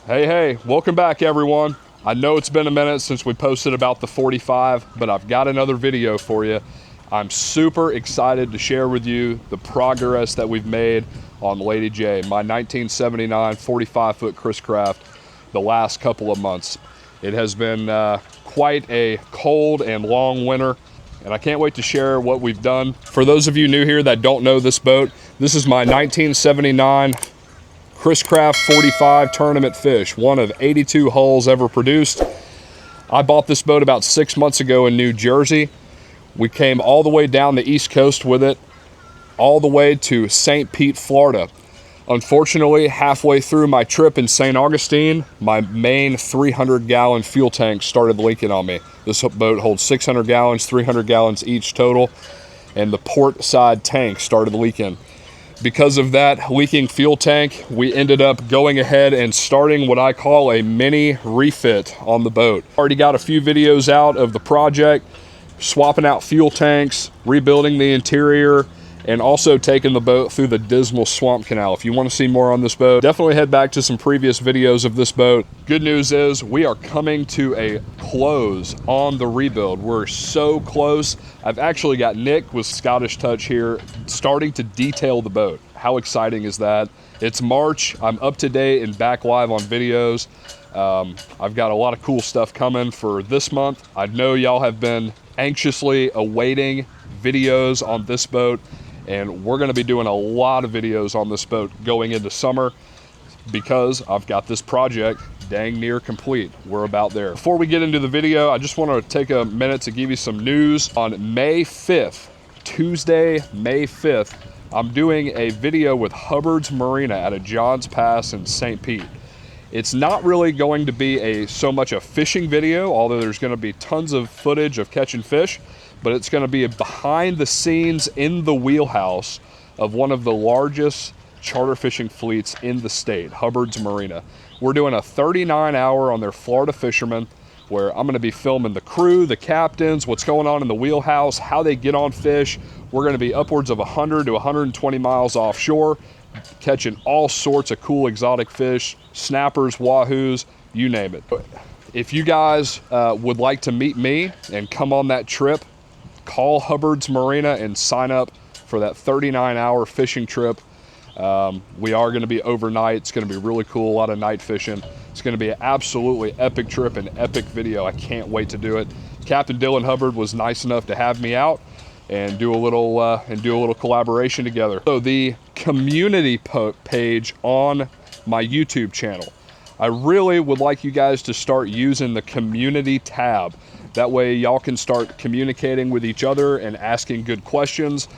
Hey, welcome back everyone. I know it's been a minute since we posted about the 45, but I've got another video for you. I'm super excited to share with you the progress that we've made on Lady J, my 1979 45-foot Chris Craft, the last couple of months. It has been quite a cold and long winter, and I can't wait to share what we've done. For those of you new here that don't know this boat, this is my 1979 Chris Craft 45 tournament fish, one of 82 hulls ever produced. I bought this boat about 6 months ago in New Jersey. We came all the way down the East Coast with it, all the way to St. Pete, Florida. Unfortunately, halfway through my trip in St. Augustine, my main 300-gallon fuel tank started leaking on me. This boat holds 600 gallons, 300 gallons each total, and the port side tank started leaking. Because of that leaking fuel tank, we ended up going ahead and starting what I call a mini refit on the boat. Already got a few videos out of the project, swapping out fuel tanks, rebuilding the interior, and also taking the boat through the dismal swamp canal. If you want to see more on this boat, definitely head back to some previous videos of this boat. Good news is we are coming to a close on the rebuild. We're so close. I've actually got Nick with Scottish Touch here starting to detail the boat. How exciting is that? It's March. I'm up to date and back live on videos. I've got a lot of cool stuff coming for this month. I know y'all have been anxiously awaiting videos on this boat, and we're going to be doing a lot of videos on this boat going into summer because I've got this project dang near complete. We're about there. Before we get into the video, I just want to take a minute to give you some news. On May 5th, Tuesday, May 5th, I'm doing a video with Hubbard's Marina at a Johns Pass in St. Pete. It's not really going to be so much a fishing video, although there's going to be tons of footage of catching fish, but it's going to be behind the scenes in the wheelhouse of one of the largest charter fishing fleets in the state, Hubbard's Marina. We're doing a 39-hour on their Florida fishermen, where I'm going to be filming the crew, the captains, what's going on in the wheelhouse, how they get on fish. We're going to be upwards of 100 to 120 miles offshore, catching all sorts of cool exotic fish, snappers, wahoos, you name it. If you guys would like to meet me and come on that trip, call Hubbard's Marina and sign up for that 39-hour fishing trip. We are going to be overnight. It's going to be really cool, a lot of night fishing. It's going to be an absolutely epic trip and epic video. I can't wait to do it. Captain Dylan Hubbard was nice enough to have me out and do a little collaboration together. So the community page on my YouTube channel, I really would like you guys to start using the community tab. That way y'all can start communicating with each other and asking good questions.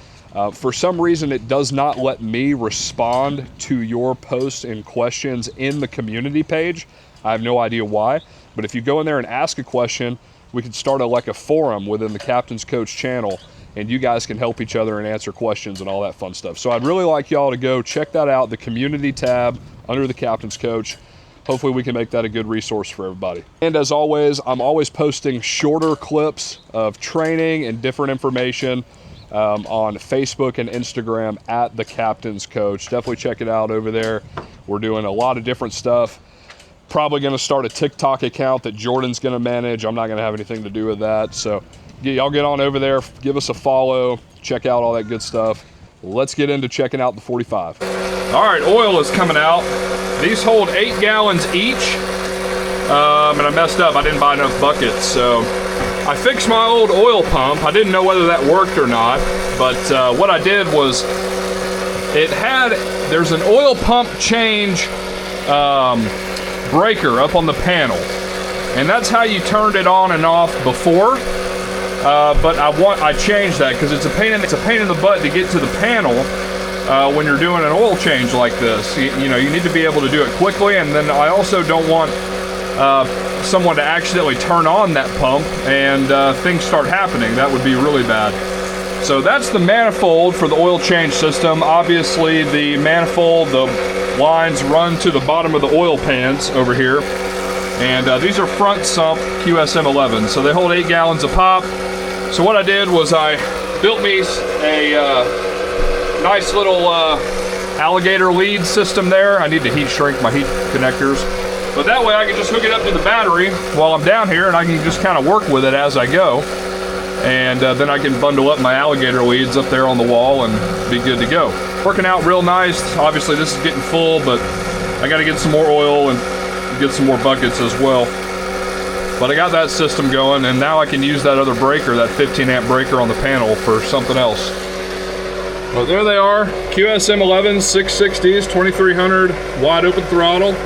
For some reason, it does not let me respond to your posts and questions in the community page. I have no idea why, but if you go in there and ask a question, we can start a forum within the Captain's Coach channel, and you guys can help each other and answer questions and all that fun stuff. So I'd really like y'all to go check that out, the community tab under the Captain's Coach. Hopefully we can make that a good resource for everybody. And as always, I'm always posting shorter clips of training and different information on Facebook and Instagram at the Captain's Coach. Definitely check it out over there. We're doing a lot of different stuff. Probably going to start a TikTok account that Jordan's going to manage. I'm not going to have anything to do with that. So y'all get on over there, give us a follow, check out all that good stuff. Let's get into checking out the 45. All right, oil is coming out. These hold 8 gallons each. And I messed up. I didn't buy enough buckets, so I fixed my old oil pump. I didn't know whether that worked or not, but what I did was there's an oil pump change breaker up on the panel, and that's how you turned it on and off before. But I changed that because it's a pain in the butt to get to the panel when you're doing an oil change like this. You know, you need to be able to do it quickly, and then I also don't want someone to accidentally turn on that pump and things start happening. That would be really bad. So that's the manifold for the oil change system. Obviously the manifold, the lines run to the bottom of the oil pans over here, and these are front sump QSM 11, so they hold 8 gallons a pop. So what I did was I built me a nice little alligator lead system there. I need to heat shrink my heat connectors. But that way I can just hook it up to the battery while I'm down here, and I can just kind of work with it as I go. And then I can bundle up my alligator leads up there on the wall and be good to go. Working out real nice. Obviously this is getting full, but I got to get some more oil and get some more buckets as well. But I got that system going, and now I can use that other breaker, that 15 amp breaker on the panel, for something else. Well, there they are, QSM11s, 660s, 2300, wide open throttle.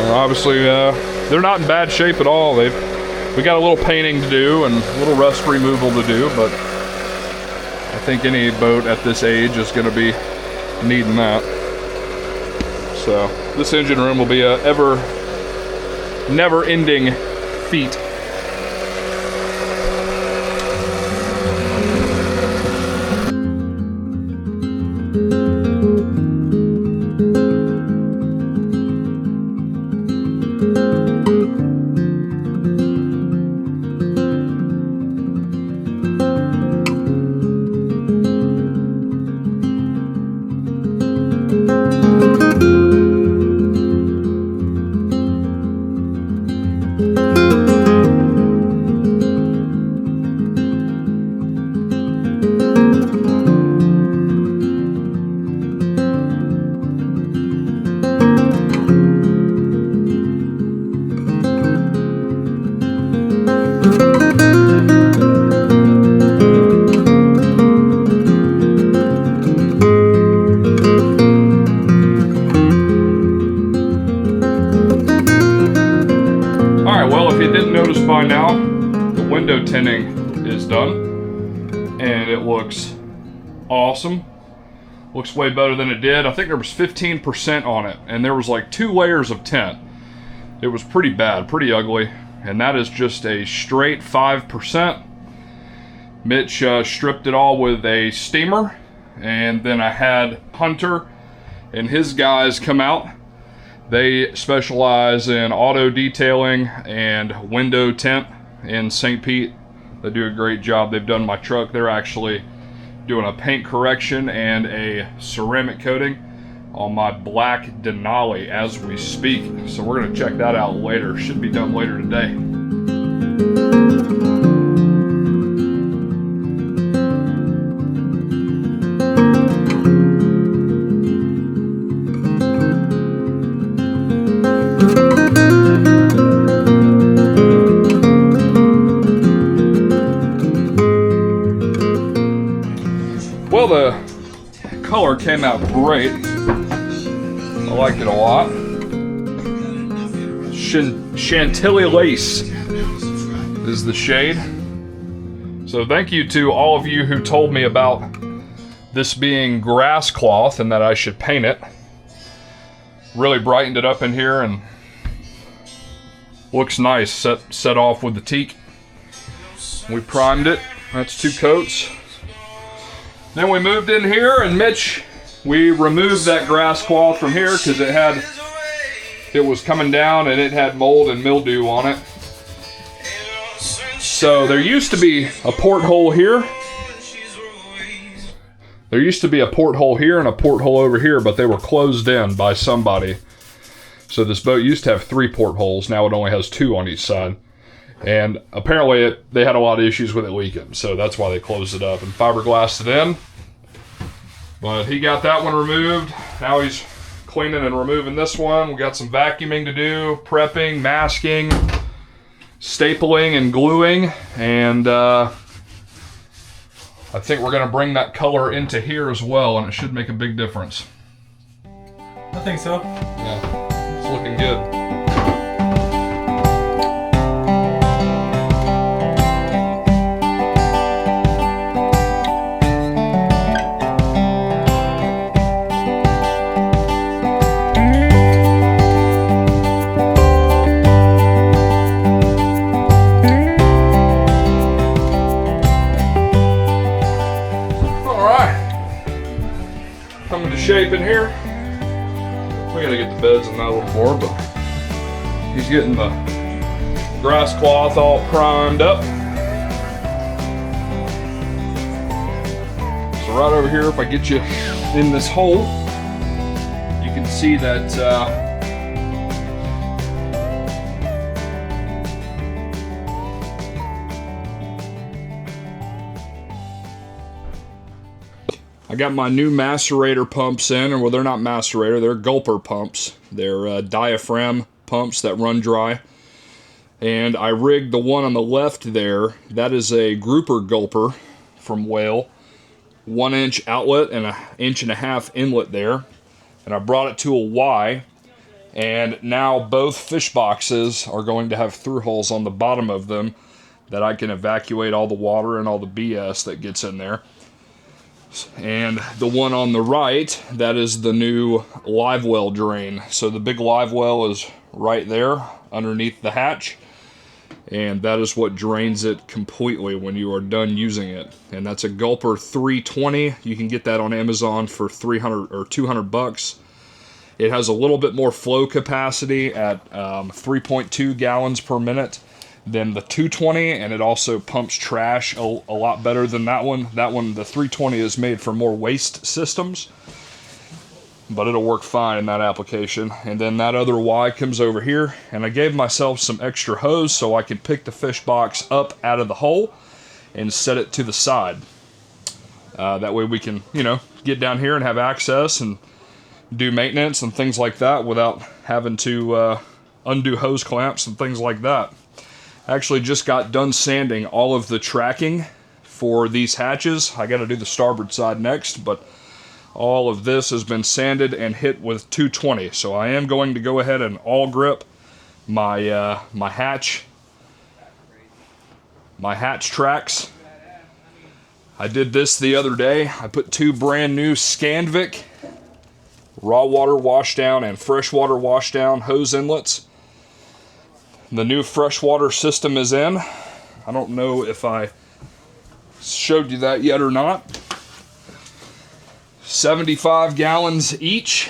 Obviously, they're not in bad shape at all. We got a little painting to do and a little rust removal to do, but I think any boat at this age is going to be needing that. So this engine room will be a never-ending feat. By now, the window tinting is done, and it looks awesome. Looks way better than it did. I think there was 15% on it, and there was like 2 layers of tint. It was pretty bad, pretty ugly, and that is just a straight 5%. Mitch stripped it all with a steamer, and then I had Hunter and his guys come out. They specialize in auto detailing and window tint in St. Pete. They do a great job. They've done my truck. They're actually doing a paint correction and a ceramic coating on my black Denali as we speak. So we're going to check that out later. Should be done later today. Well, the color came out great. I liked it a lot. Chantilly lace is the shade. So thank you to all of you who told me about this being grass cloth and that I should paint it. Really brightened it up in here and looks nice. Set off with the teak. We primed it. That's 2 coats. Then we moved in here, and Mitch, we removed that grass cloth from here because it was coming down and it had mold and mildew on it. So there used to be a porthole here. There used to be a porthole here and a porthole over here, but they were closed in by somebody. So this boat used to have 3 portholes. Now it only has 2 on each side. And apparently they had a lot of issues with it leaking, so that's why they closed it up and fiberglassed it in. But he got that one removed. Now he's cleaning and removing this one. We got some vacuuming to do, prepping, masking, stapling and gluing, and I think we're gonna bring that color into here as well, and it should make a big difference. I think so. Yeah, it's looking good. Shape in here. We gotta get the beds in that a little more, but he's getting the grass cloth all primed up. So right over here, if I get you in this hole, you can see that I got my new macerator pumps in, well, they're not macerator, they're gulper pumps. They're diaphragm pumps that run dry. And I rigged the one on the left there. That is a grouper gulper from Whale. 1-inch outlet and an 1.5-inch inlet there. And I brought it to a Y. And now both fish boxes are going to have through holes on the bottom of them that I can evacuate all the water and all the BS that gets in there. And the one on the right, that is the new live well drain. So the big live well is right there underneath the hatch, and that is what drains it completely when you are done using it. And that's a Gulper 320. You can get that on Amazon for 300 or 200 bucks. It has a little bit more flow capacity at 3.2 gallons per minute than the 220, and it also pumps trash a lot better than that one. That one, the 320, is made for more waste systems, but it'll work fine in that application. And then that other Y comes over here, and I gave myself some extra hose so I can pick the fish box up out of the hole and set it to the side. That way we can, you know, get down here and have access and do maintenance and things like that without having to undo hose clamps and things like that. Actually just got done sanding all of the tracking for these hatches. I got to do the starboard side next, but all of this has been sanded and hit with 220. So I am going to go ahead and all grip my my hatch tracks. I did this the other day. I put 2 brand new Scandvik raw water washdown and freshwater washdown hose inlets. The new freshwater system is in. I don't know if I showed you that yet or not. 75 gallons each.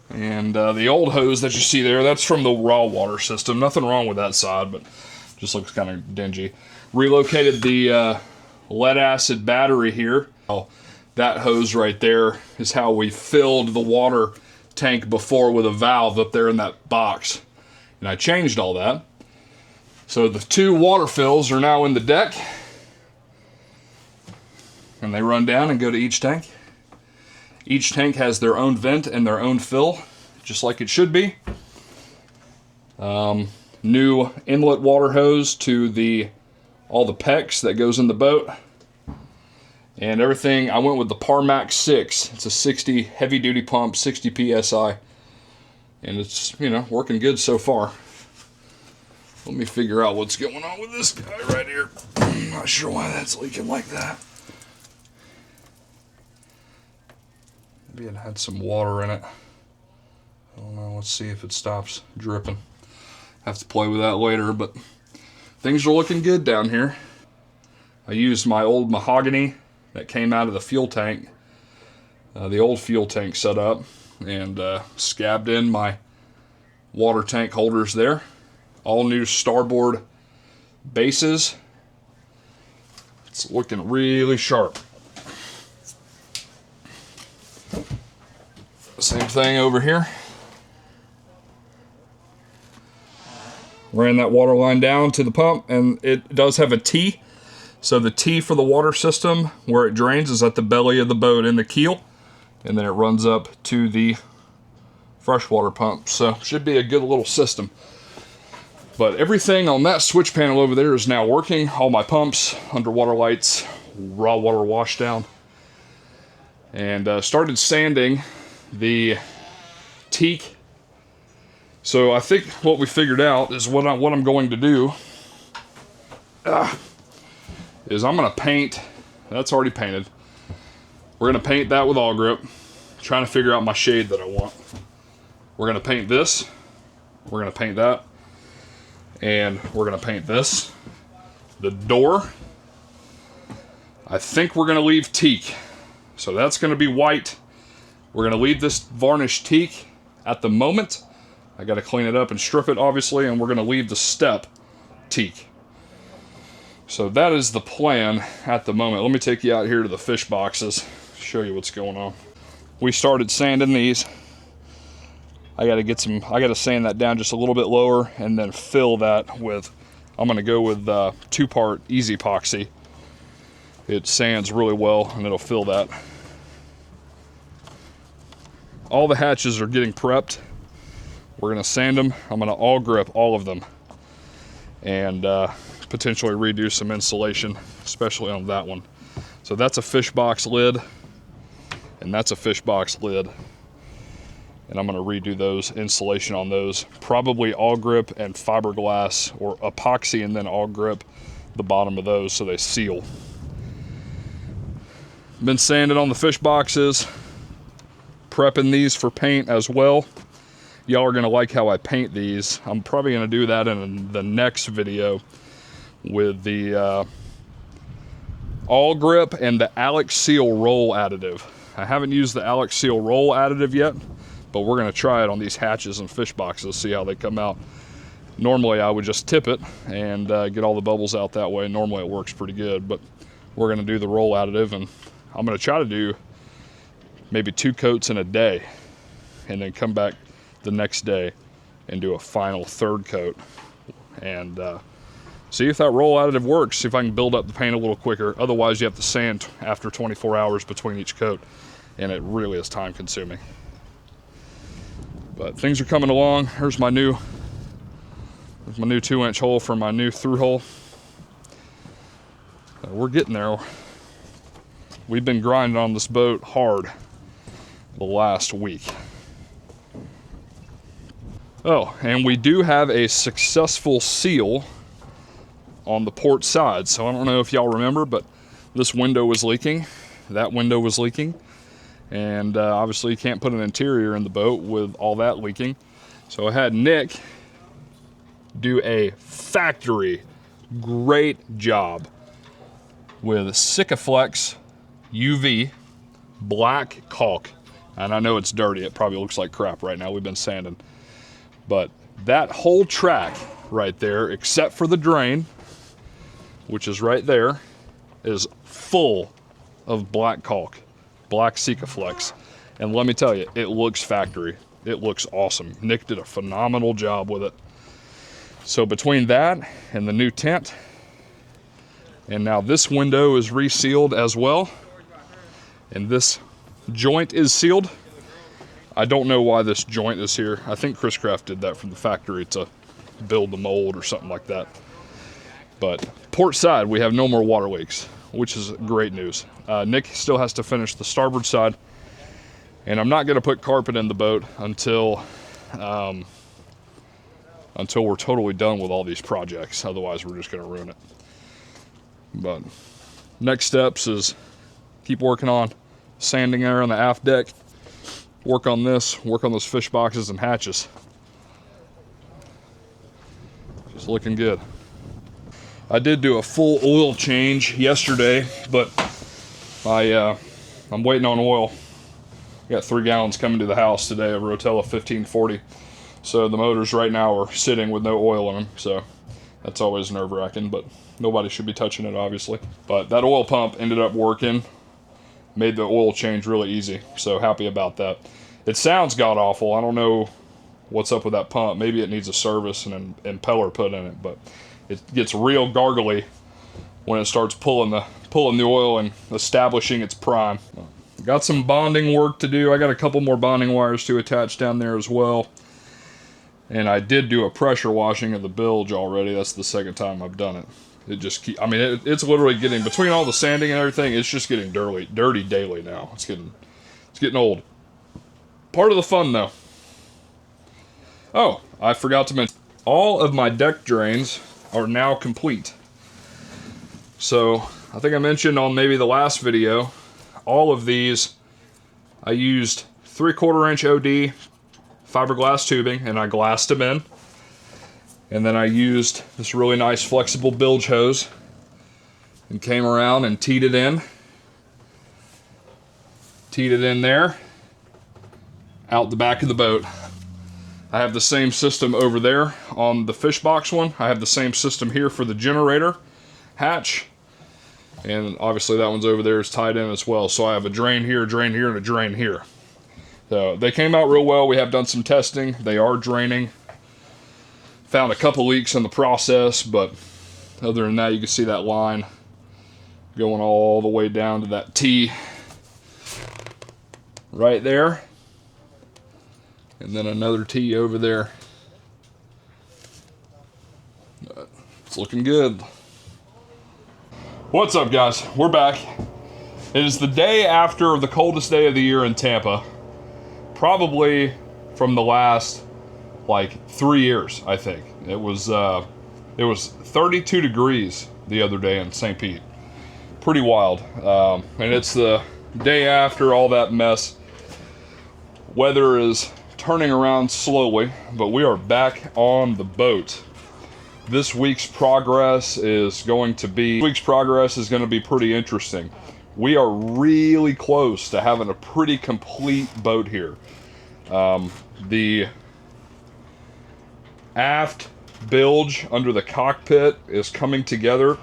And the old hose that you see there, that's from the raw water system. Nothing wrong with that side, but just looks kind of dingy. Relocated the lead acid battery here. Oh, that hose right there is how we filled the water tank before with a valve up there in that box. And I changed all that. So the 2 water fills are now in the deck. And they run down and go to each tank. Each tank has their own vent and their own fill, just like it should be. New inlet water hose to all the PEX that goes in the boat. And everything, I went with the Parmax 6. It's a 60 heavy duty pump, 60 PSI. And it's, you know, working good so far. Let me figure out what's going on with this guy right here. I'm not sure why that's leaking like that. Maybe it had some water in it. I don't know, let's see if it stops dripping. Have to play with that later, but things are looking good down here. I used my old mahogany that came out of the fuel tank, the old fuel tank setup, and scabbed in my water tank holders there. All new starboard bases. It's looking really sharp. Same thing over here. Ran that water line down to the pump, and it does have a T. So the T for the water system, where it drains, is at the belly of the boat in the keel. And then it runs up to the freshwater pump. So should be a good little system. But everything on that switch panel over there is now working. All my pumps, underwater lights, raw water washdown. And started sanding the teak. So I think what we figured out is what I'm going to do is I'm going to paint. That's already painted. We're going to paint that with all grip. Trying to figure out my shade that I want. We're going to paint this. We're going to paint that. And we're going to paint this. The door, I think we're going to leave teak. So that's going to be white. We're going to leave this varnished teak at the moment. I got to clean it up and strip it, obviously, and we're going to leave the step teak. So that is the plan at the moment. Let me take you out here to the fish boxes, show you what's going on. We started sanding these. I gotta sand that down just a little bit lower and then fill that with, I'm gonna go with 2-part easy epoxy. It sands really well and it'll fill that. All the hatches are getting prepped. We're gonna sand them. I'm gonna all grip all of them and potentially redo some insulation, especially on that one. So that's a fish box lid and that's a fish box lid. And I'm gonna redo those, insulation on those. Probably all grip and fiberglass or epoxy and then all grip the bottom of those so they seal. Been sanding on the fish boxes, prepping these for paint as well. Y'all are gonna like how I paint these. I'm probably gonna do that in the next video with the all grip and the Alex Seal roll additive. I haven't used the Alex Seal roll additive yet, but we're gonna try it on these hatches and fish boxes, see how they come out. Normally I would just tip it and get all the bubbles out that way. Normally it works pretty good, but we're gonna do the roll additive and I'm gonna try to do maybe 2 coats in a day and then come back the next day and do a final 3rd coat and see if that roll additive works, see if I can build up the paint a little quicker. Otherwise you have to sand after 24 hours between each coat and it really is time consuming. But things are coming along. There's my new 2-inch hole for my new through hole. We're getting there. We've been grinding on this boat hard the last week. Oh, and we do have a successful seal on the port side. So I don't know if y'all remember, but this window was leaking. That window was leaking. And obviously you can't put an interior in the boat with all that leaking. So I had Nick do a factory great job with Sikaflex UV black caulk. And I know it's dirty, it probably looks like crap right now, we've been sanding. But that whole track right there, except for the drain, which is right there, is full of black caulk, black Sikaflex. And let me tell you, it looks factory. It looks awesome. Nick did a phenomenal job with it. So between that and the new tent, and now this window is resealed as well, and this joint is sealed. I don't know why this joint is here. I think Chris Craft did that from the factory to build the mold or something like that. But port side, we have no more water leaks, which is great news. Nick still has to finish the starboard side, and I'm not gonna put carpet in the boat until we're totally done with all these projects. Otherwise, we're just gonna ruin it. But next steps is keep working on sanding there on the aft deck, work on this, work on those fish boxes and hatches. Just looking good. I did do a full oil change yesterday, but I'm waiting on oil. Got 3 gallons coming to the house today of Rotella 1540. So the motors right now are sitting with no oil in them, so that's always nerve-wracking, but nobody should be touching it, obviously. But that oil pump ended up working, made the oil change really easy, so happy about that. It sounds god-awful. I don't know what's up with that pump. Maybe it needs a service and an impeller put in it, but it gets real gargly when it starts pulling the oil and establishing its prime. Got some bonding work to do. I got a couple more bonding wires to attach down there as well. And I did do a pressure washing of the bilge already. That's the 2nd time I've done it. It just I mean, it's literally getting, between all the sanding and everything, it's just getting dirty daily now. It's getting old. Part of the fun though. Oh, I forgot to mention, all of my deck drains are now complete. So I think I mentioned on maybe the last video, all of these, I used 3/4 inch OD fiberglass tubing and I glassed them in. And then I used this really nice flexible bilge hose and came around and teed it in. Teed it in there, out the back of the boat. I have the same system over there on the fish box one. I have the same system here for the generator. hatch. And obviously that one's over there is tied in as well. So I have a drain here, and a drain here. So they came out real well. We have done some testing. They are draining. Found a couple leaks in the process, but other than that, you can see that line going all the way down to that T right there. And then another T over there. It's looking good. What's up, guys? We're back. It is the day after the coldest day of the year in Tampa. Probably from the last, like, 3 years, I think. It was 32 degrees the other day in St. Pete. Pretty wild. And it's the day after all that mess. Weather is turning around slowly, but we are back on the boat. This week's progress is going to be pretty interesting. We are really close to having a pretty complete boat here. The aft bilge under the cockpit is coming together.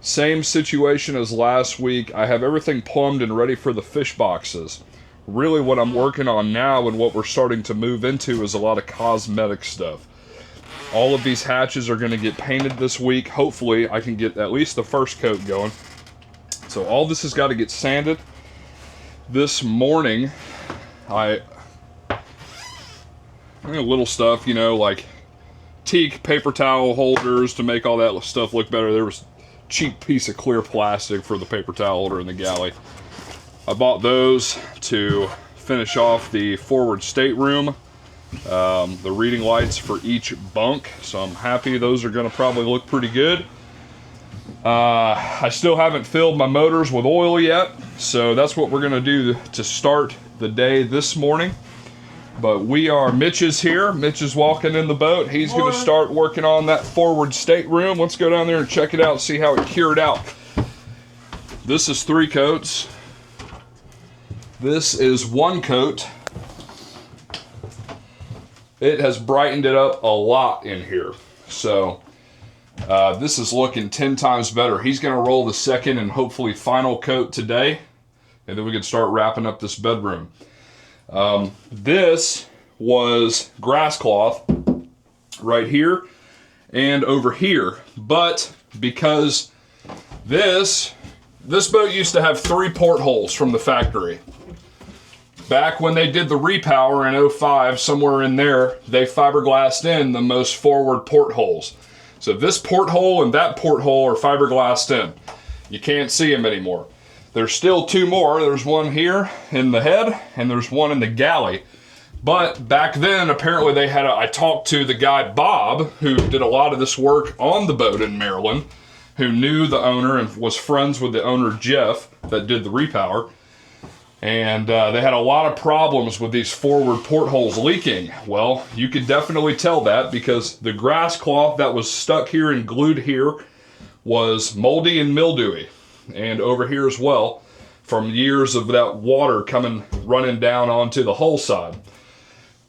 Same situation as last week. I have everything plumbed and ready for the fish boxes. Really what I'm working on now and what we're starting to move into is a lot of cosmetic stuff. All of these hatches are going to get painted this week. Hopefully I can get at least the first coat going. So all this has got to get sanded. This morning, little stuff, you know, like teak paper towel holders to make all that stuff look better. There was a cheap piece of clear plastic for the paper towel holder in the galley. I bought those to finish off the forward stateroom. The reading lights for each bunk, so I'm happy those are going to probably look pretty good. I still haven't filled my motors with oil yet, so that's what we're going to do to start the day this morning. But Mitch is here. Mitch is walking in the boat. He's going to start working on that forward stateroom. Let's go down there and check it out and see how it cured out. This is 3 coats. This is 1 coat. It has brightened it up a lot in here. So this is looking 10 times better. He's going to roll the second and hopefully final coat today. And then we can start wrapping up this bedroom. This was grass cloth right here and over here. But because this boat used to have 3 portholes from the factory. Back when they did the repower in 05, somewhere in there, they fiberglassed in the most forward portholes. So this porthole and that porthole are fiberglassed in. You can't see them anymore. There's still 2 more. There's one here in the head, and there's one in the galley. But back then, apparently they had I talked to the guy, Bob, who did a lot of this work on the boat in Maryland, who knew the owner and was friends with the owner, Jeff, that did the repower. And they had a lot of problems with these forward portholes leaking. Well, you could definitely tell that because the grass cloth that was stuck here and glued here was moldy and mildewy. And over here as well, from years of that water running down onto the hull side.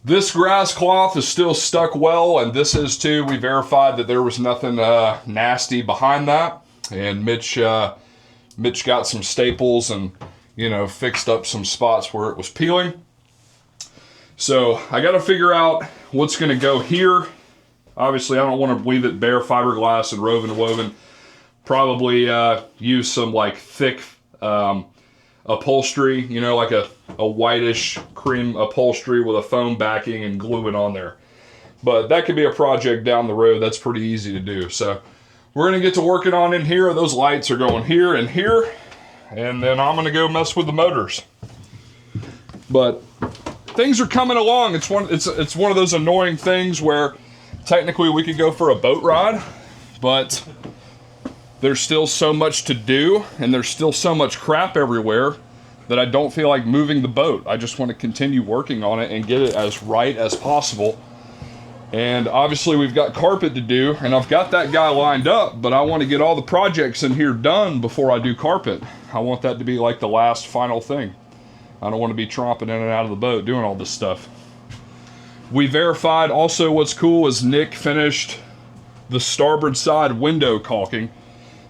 This grass cloth is still stuck well, and this is too. We verified that there was nothing nasty behind that. And Mitch got some staples and fixed up some spots where it was peeling. So I got to figure out what's going to go here. Obviously, I don't want to leave it bare fiberglass and woven. Probably use some like thick upholstery, like a whitish cream upholstery with a foam backing and glue it on there. But that could be a project down the road. That's pretty easy to do. So we're going to get to working on in here. Those lights are going here and here. And then I'm going to go mess with the motors. But things are coming along. It's one of those annoying things where technically we could go for a boat ride, but there's still so much to do and there's still so much crap everywhere that I don't feel like moving the boat. I just want to continue working on it and get it as right as possible. And obviously we've got carpet to do, and I've got that guy lined up, but I want to get all the projects in here done before I do carpet. I want that to be like the last final thing. I don't want to be tromping in and out of the boat doing all this stuff. We verified also what's cool is Nick finished the starboard side window caulking.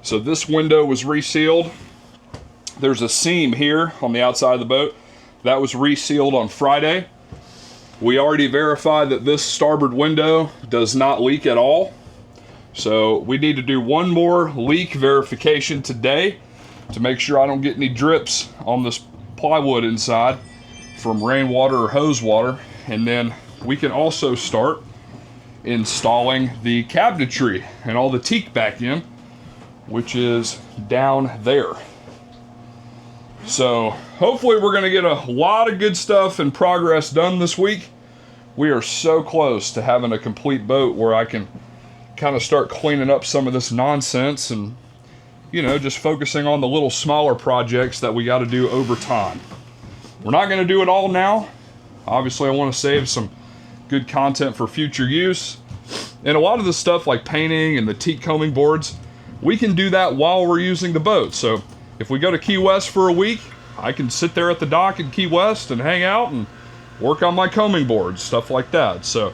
So this window was resealed. There's a seam here on the outside of the boat. That was resealed on Friday. We already verified that this starboard window does not leak at all. So we need to do one more leak verification today to make sure I don't get any drips on this plywood inside from rainwater or hose water. And then we can also start installing the cabinetry and all the teak back in, which is down there. So hopefully we're going to get a lot of good stuff and progress done this week. We are so close to having a complete boat where I can kind of start cleaning up some of this nonsense and, you know, just focusing on the little smaller projects that we got to do over time. We're not going to do it all now. Obviously, I want to save some good content for future use. And a lot of the stuff like painting and the teak combing boards, we can do that while we're using the boat. So if we go to Key West for a week, I can sit there at the dock in Key West and hang out and work on my combing boards, stuff like that. So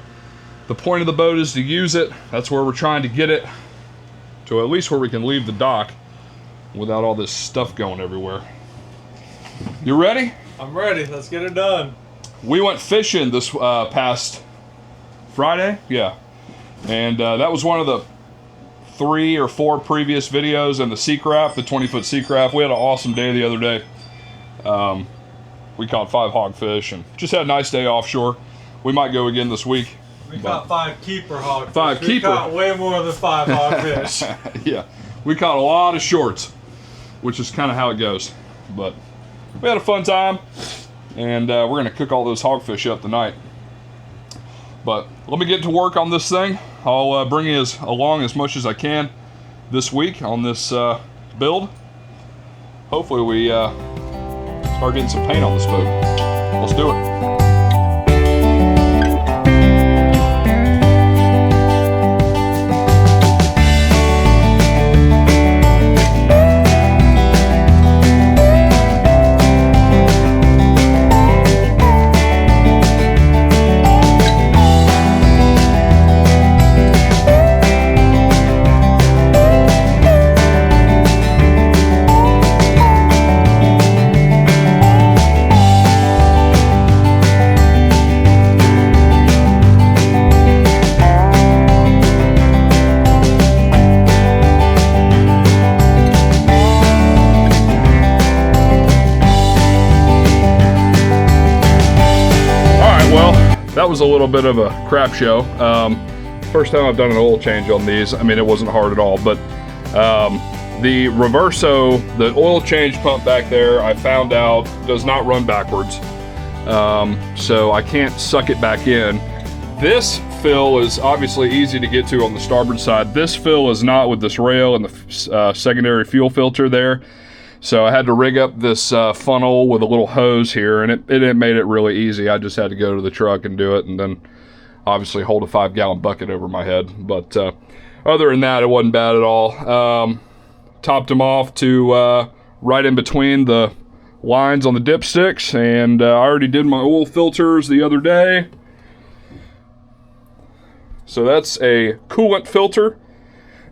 the point of the boat is to use it. That's where we're trying to get it to at least where we can leave the dock without all this stuff going everywhere. You ready? I'm ready. Let's get it done. We went fishing this past Friday. Yeah. And that was one of the 3 or 4 previous videos in the sea craft, the 20-foot sea craft. We had an awesome day the other day. We caught 5 hogfish and just had a nice day offshore. We might go again this week. We caught 5 keeper hogfish. 5 we keeper. caught way more than 5 hogfish. Yeah, we caught a lot of shorts, which is kind of how it goes. But we had a fun time, and we're going to cook all those hogfish up tonight. But let me get to work on this thing. I'll bring you along as much as I can this week on this build. Hopefully we start getting some paint on this boat. Let's do it. That was a little bit of a crap show. First time I've done an oil change on these. I mean, it wasn't hard at all, but the Reverso, the oil change pump back there, I found out does not run backwards. So I can't suck it back in. This fill is obviously easy to get to on the starboard side. This fill is not with this rail and the secondary fuel filter there. So I had to rig up this funnel with a little hose here, and it made it really easy. I just had to go to the truck and do it, and then obviously hold a 5-gallon bucket over my head. But other than that, it wasn't bad at all. Topped them off to right in between the lines on the dipsticks, and I already did my oil filters the other day. So that's a coolant filter.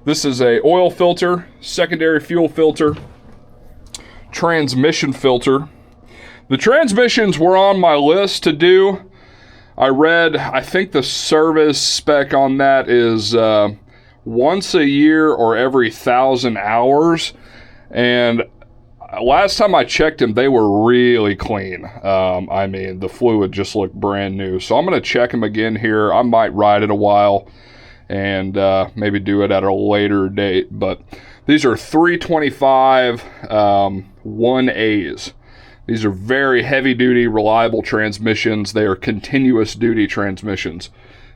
This is a oil filter, secondary fuel filter, transmission filter. The transmissions were on my list to do. I think the service spec on that is once a year or every 1,000 hours. And last time I checked them, they were really clean. I mean, the fluid just looked brand new. So I'm going to check them again here. I might ride it a while and maybe do it at a later date. But these are 325 1As. These are very heavy-duty, reliable transmissions. They are continuous duty transmissions.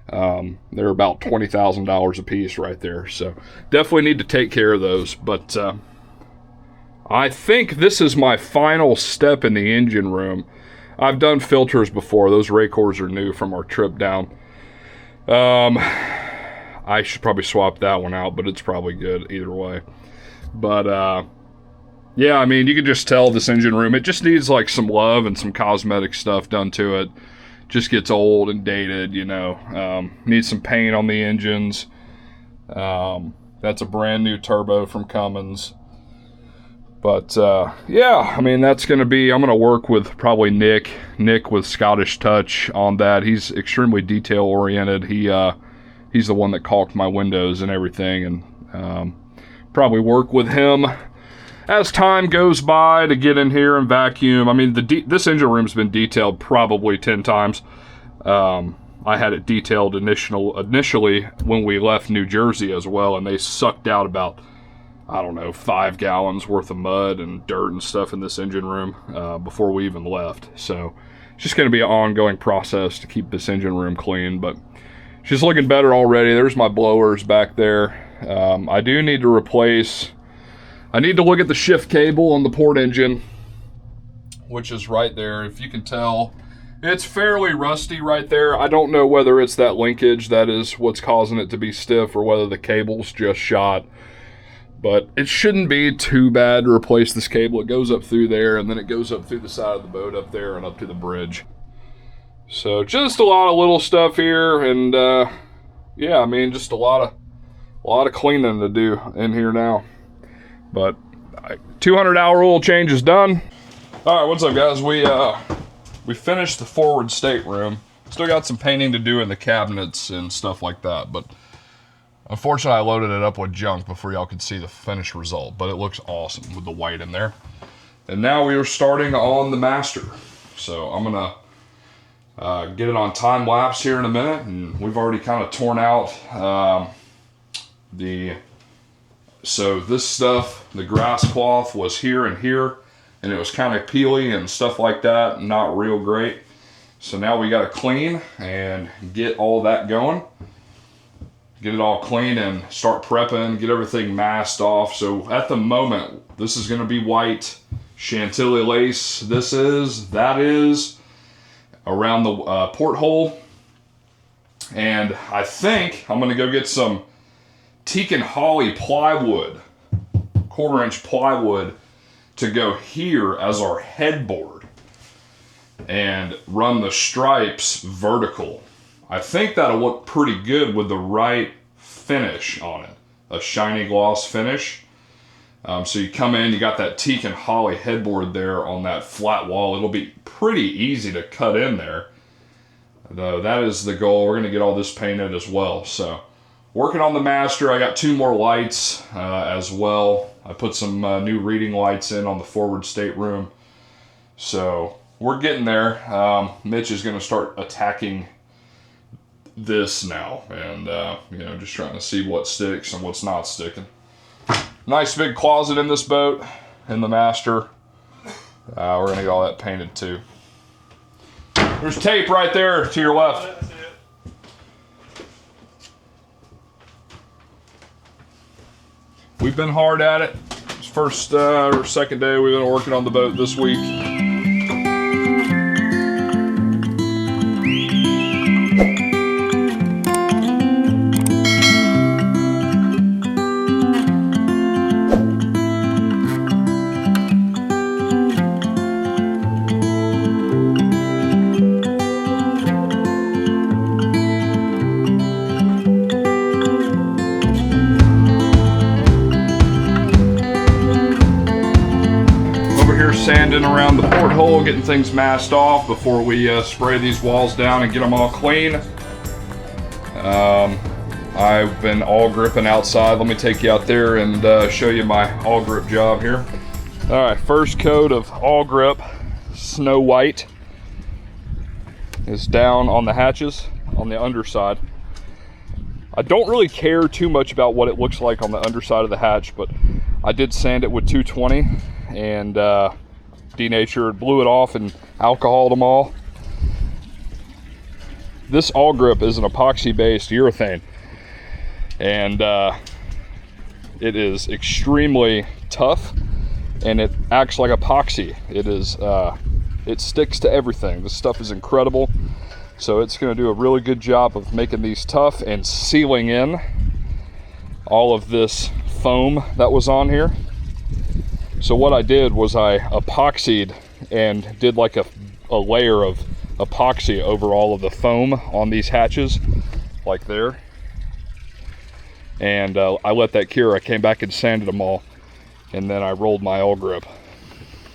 They're about $20,000 a piece right there. So definitely need to take care of those. But I think this is my final step in the engine room. I've done filters before. Those Raycors are new from our trip down. I should probably swap that one out, but it's probably good either way. But yeah, I mean, you can just tell this engine room, it just needs like some love and some cosmetic stuff done to it. Just gets old and dated, you know. Needs some paint on the engines. That's a brand new turbo from Cummins. But yeah, I mean, that's going to be, I'm going to work with probably Nick with Scottish Touch on that. He's extremely detail oriented. He's the one that caulked my windows and everything, and probably work with him as time goes by to get in here and vacuum. I mean, this engine room's been detailed probably 10 times. I had it detailed initially when we left New Jersey as well, and they sucked out about, I don't know, 5 gallons worth of mud and dirt and stuff in this engine room before we even left. So it's just going to be an ongoing process to keep this engine room clean, but she's looking better already. There's my blowers back there. I do need to replace, I need to look at the shift cable on the port engine, which is right there. If you can tell, it's fairly rusty right there. I don't know whether it's that linkage that is what's causing it to be stiff or whether the cable's just shot. But it shouldn't be too bad to replace this cable. It goes up through there, and then it goes up through the side of the boat up there and up to the bridge. So just a lot of little stuff here, and yeah, I mean, just a lot of cleaning to do in here now. But 200-hour oil change is done. All right, what's up, guys? We finished the forward stateroom. Still got some painting to do in the cabinets and stuff like that, but unfortunately, I loaded it up with junk before y'all could see the finished result, but it looks awesome with the white in there. And now we are starting on the master. So I'm gonna get it on time lapse here in a minute, and we've already kind of torn out so this stuff, the grass cloth was here and here, and it was kind of peely and stuff like that, not real great. So now we gotta clean and get all that going. Get it all clean and start prepping, get everything masked off. So at the moment, this is gonna be white Chantilly lace. That is around the porthole. And I think I'm gonna go get some teak and holly plywood, 1/4-inch plywood, to go here as our headboard and run the stripes vertical. I think that'll look pretty good with the right finish on it, a shiny gloss finish. So you come in, you got that teak and holly headboard there on that flat wall. It'll be pretty easy to cut in there. Though that is the goal. We're gonna get all this painted as well. So working on the master, I got 2 more lights as well. I put some new reading lights in on the forward stateroom. So we're getting there. Mitch is gonna start attacking this now, and you know, just trying to see what sticks and what's not sticking. Nice big closet in this boat, in the master. We're gonna get all that painted too. There's tape right there to your left. We've been hard at it. It's first or second day we've been working on the boat this week. Sanding around the porthole, getting things masked off before we spray these walls down and get them all clean. I've been all gripping outside. Let me take you out there and show you my all grip job here. All right, first coat of all grip, Snow White, is down on the hatches on the underside. I don't really care too much about what it looks like on the underside of the hatch, but I did sand it with 220 and denatured, blew it off, and alcoholed them all. This all grip is an epoxy based urethane, and it is extremely tough, and it acts like epoxy. It sticks to everything. This stuff is incredible, so it's going to do a really good job of making these tough and sealing in all of this foam that was on here. So what I did was I epoxied and did like a layer of epoxy over all of the foam on these hatches, like there. and I let that cure. I came back and sanded them all, and then I rolled my all grip.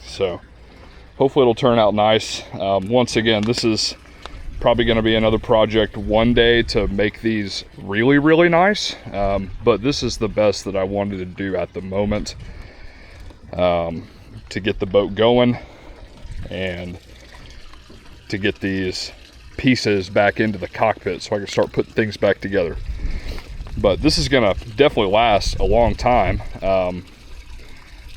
So hopefully it'll turn out nice. Once again, this is probably going to be another project one day to make these really, really nice, but this is the best that I wanted to do at the moment, to get the boat going and to get these pieces back into the cockpit so I can start putting things back together. But this is gonna definitely last a long time,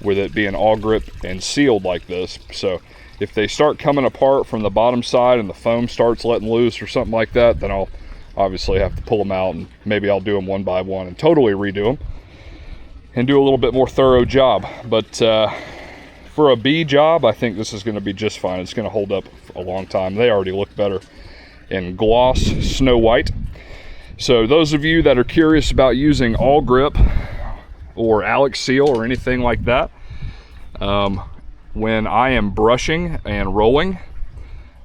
with it being all grip and sealed like this. So if they start coming apart from the bottom side and the foam starts letting loose or something like that, then I'll obviously have to pull them out, and maybe I'll do them one by one and totally redo them and do a little bit more thorough job. But for a B job, I think this is going to be just fine. It's going to hold up a long time. They already look better in gloss snow white. So those of you that are curious about using all grip or Alex seal or anything like that, when I am brushing and rolling,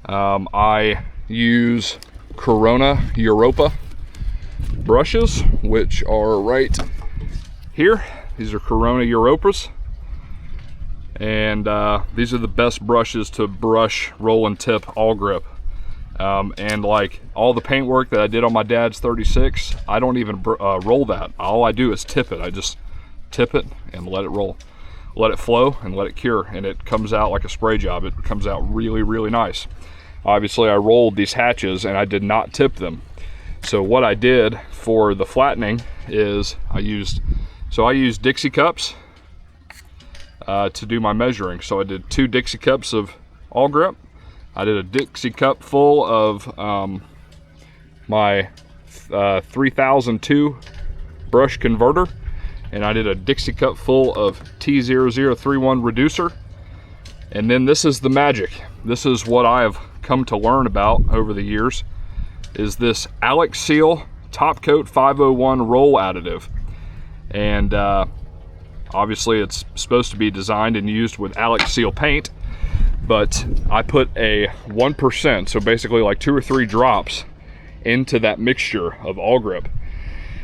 I use Corona Europa brushes, which are right here. These are Corona Europas, and these are the best brushes to brush, roll, and tip all grip. And like all the paintwork that I did on my dad's 36, I don't even roll that. All I do is tip it. I just tip it and let it roll, let it flow, and let it cure, and it comes out like a spray job. It comes out really, really nice. Obviously I rolled these hatches and I did not tip them. So what I did for the flattening is I used Dixie cups to do my measuring. So I did 2 Dixie cups of all grip. I did a Dixie cup full of my 3002 brush converter, and I did a Dixie cup full of T0031 reducer. And then this is the magic. This is what I have come to learn about over the years, is this Alex Seal Top Coat 501 roll additive. And obviously it's supposed to be designed and used with Alex Seal paint, but I put a 1%, so basically like 2 or 3 drops into that mixture of all grip,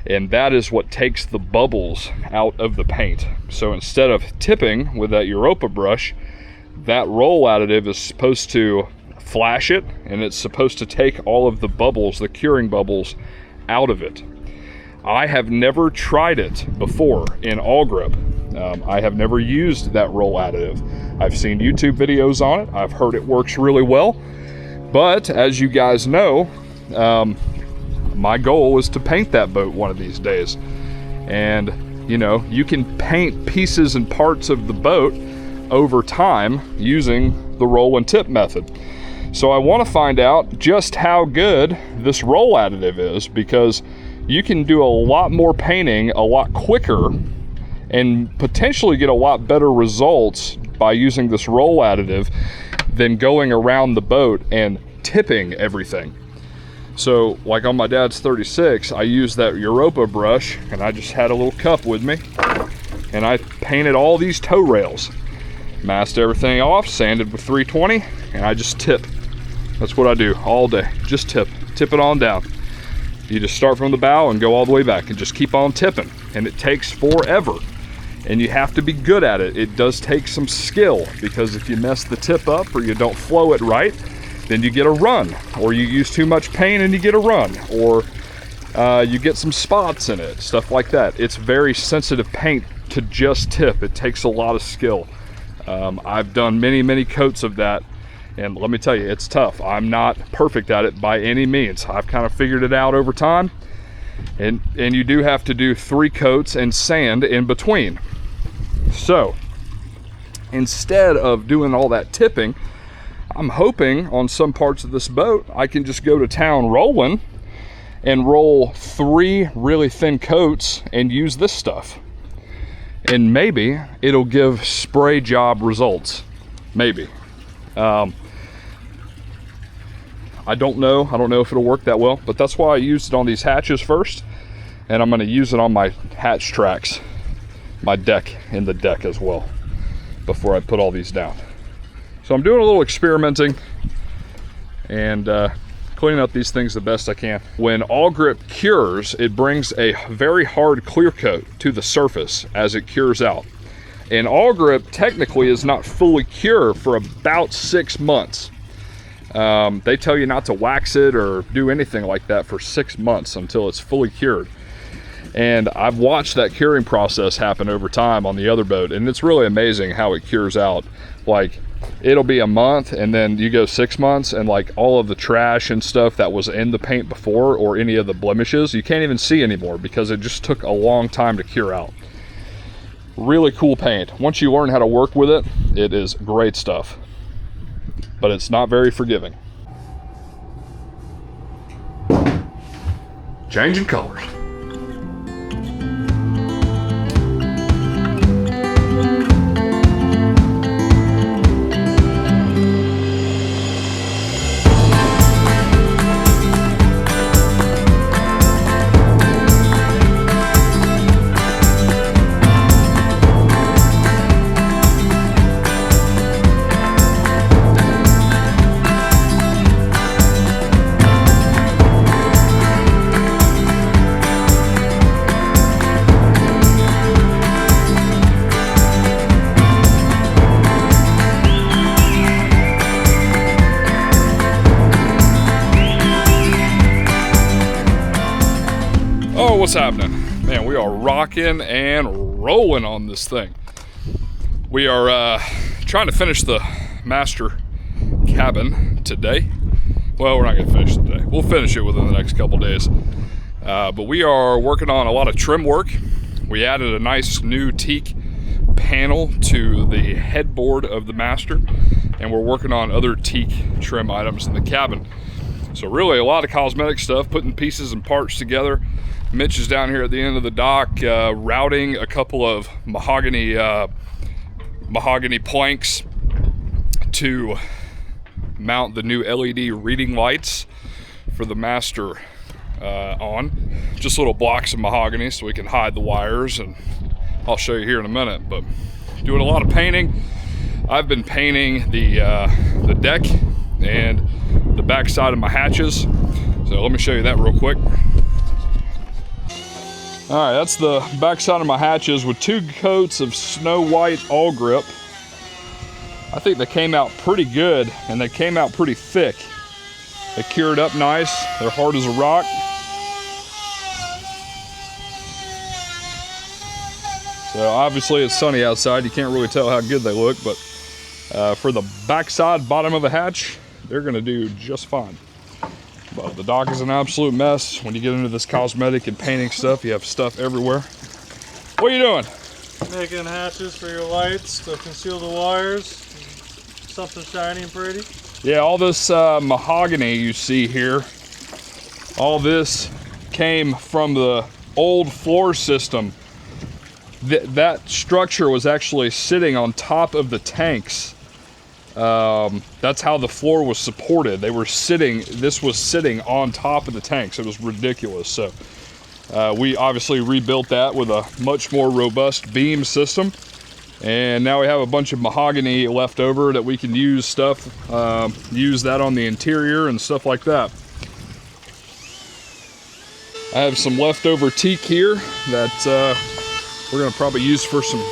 and that is what takes the bubbles out of the paint. So instead of tipping with that Europa brush, that roll additive is supposed to flash it, and it's supposed to take all of the bubbles, the curing bubbles, out of it. I have never tried it before in all grip. I have never used that roll additive. I've seen YouTube videos on it. I've heard it works really well. But as you guys know, my goal is to paint that boat one of these days. And you know, you can paint pieces and parts of the boat over time using the roll and tip method. So I want to find out just how good this roll additive is, because you can do a lot more painting a lot quicker and potentially get a lot better results by using this roll additive than going around the boat and tipping everything. So like on my dad's 36, I used that Europa brush, and I just had a little cup with me, and I painted all these toe rails, masked everything off, sanded with 320, and I just tip. That's what I do all day, just tip it on down. You just start from the bow and go all the way back and just keep on tipping, and it takes forever, and you have to be good at it. It does take some skill, because if you mess the tip up or you don't flow it right, then you get a run, or you use too much paint and you get a run, or you get some spots in it, stuff like that. It's very sensitive paint to just tip. It takes a lot of skill. I've done many coats of that, and let me tell you, it's tough. I'm not perfect at it by any means. I've kind of figured it out over time, and you do have to do 3 coats and sand in between. So instead of doing all that tipping, I'm hoping on some parts of this boat I can just go to town rolling and roll 3 really thin coats and use this stuff, and maybe it'll give spray job results. Maybe. I don't know if it'll work that well, but that's why I used it on these hatches first, and I'm going to use it on my hatch tracks, my deck, and the deck as well, before I put all these down. So I'm doing a little experimenting and cleaning up these things the best I can. When all grip cures, it brings a very hard clear coat to the surface as it cures out. And all grip technically is not fully cured for about 6 months. They tell you not to wax it or do anything like that for 6 months until it's fully cured. And I've watched that curing process happen over time on the other boat, and it's really amazing how it cures out. Like, it'll be a month and then you go 6 months and like all of the trash and stuff that was in the paint before, or any of the blemishes, you can't even see anymore because it just took a long time to cure out. Really cool paint. Once you learn how to work with it, it is great stuff. But it's not very forgiving. Changing colors. What's happening? Man, we are rocking and rolling on this thing. We are trying to finish the master cabin today. Well, we're not gonna finish it today. We'll finish it within the next couple days. But we are working on a lot of trim work. We added a nice new teak panel to the headboard of the master, and we're working on other teak trim items in the cabin. So really a lot of cosmetic stuff, putting pieces and parts together. Mitch is down here at the end of the dock routing a couple of mahogany planks to mount the new LED reading lights for the master on. Just little blocks of mahogany so we can hide the wires, and I'll show you here in a minute. But doing a lot of painting. I've been painting the deck and the back side of my hatches. So let me show you that real quick. All right, that's the back side of my hatches with 2 coats of snow white all grip. I think they came out pretty good, and they came out pretty thick. They cured up nice. They're hard as a rock. So obviously it's sunny outside. You can't really tell how good they look, but for the backside, bottom of the hatch, they're gonna do just fine. But the dock is an absolute mess. When you get into this cosmetic and painting stuff, you have stuff everywhere. What are you doing? Making hatches for your lights to conceal the wires. Something shiny and pretty. Yeah, all this mahogany you see here, all this came from the old floor system. That structure was actually sitting on top of the tanks. That's how the floor was supported. This was sitting on top of the tanks. It was ridiculous. So we obviously rebuilt that with a much more robust beam system. And now we have a bunch of mahogany left over that we can use use that on the interior and stuff like that. I have some leftover teak here that we're gonna probably use for some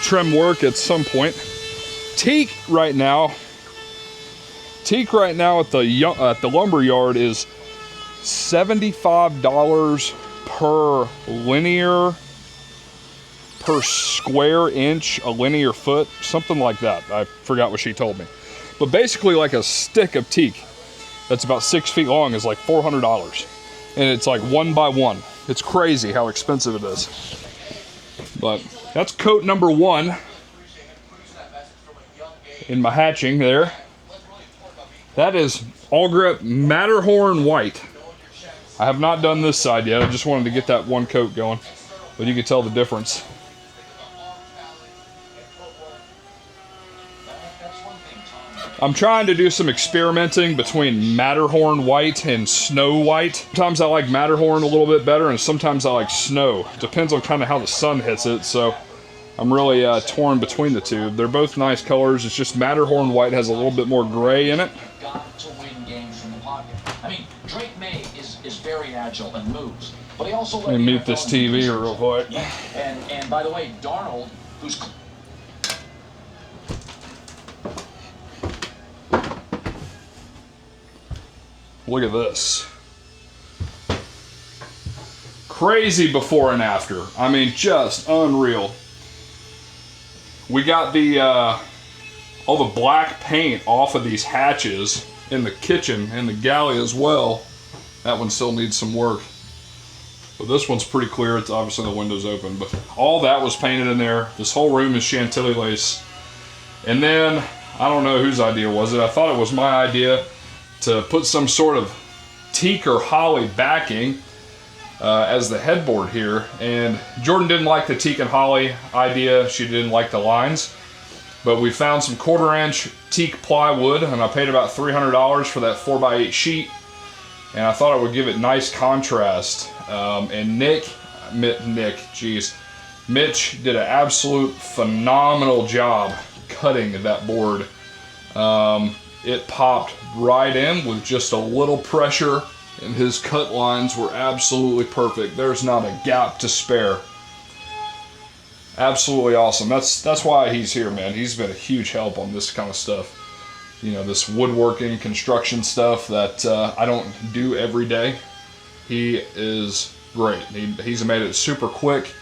trim work at some point. Teak right now at the lumber yard is $75 per square inch, a linear foot, something like that. I forgot what she told me. But basically, like a stick of teak that's about 6 feet long is like $400. And it's like 1 by 1. It's crazy how expensive it is. But that's coat number 1 in my hatching there. That is all grip Matterhorn white. I have not done this side yet. I just wanted to get that 1 coat going, but you can tell the difference. I'm trying to do some experimenting between Matterhorn white and Snow white. Sometimes I like Matterhorn a little bit better, and sometimes I like Snow. Depends on kind of how the sun hits it, so I'm really torn between the two. They're both nice colors. It's just Matterhorn white has a little bit more gray in it. fragile and moves. But he also Let me mute this TV real quick. Yeah, and by the way, Darnold, who's look at this. Crazy before and after. I mean, just unreal. We got the all the black paint off of these hatches in the kitchen and the galley as well. That one still needs some work. But this one's pretty clear. It's obviously the window's open, but all that was painted in there. This whole room is Chantilly lace. And then, I don't know whose idea was it. I thought it was my idea to put some sort of teak or holly backing as the headboard here. And Jordan didn't like the teak and holly idea. She didn't like the lines. But we found some 1/4-inch teak plywood, and I paid about $300 for that 4x8 sheet. And I thought it would give it nice contrast. And Mitch did an absolute phenomenal job cutting that board. It popped right in with just a little pressure, and his cut lines were absolutely perfect. There's not a gap to spare. Absolutely awesome. That's why he's here, man. He's been a huge help on this kind of stuff. You know, this woodworking, construction stuff that I don't do every day. He is great. He's made it super quick,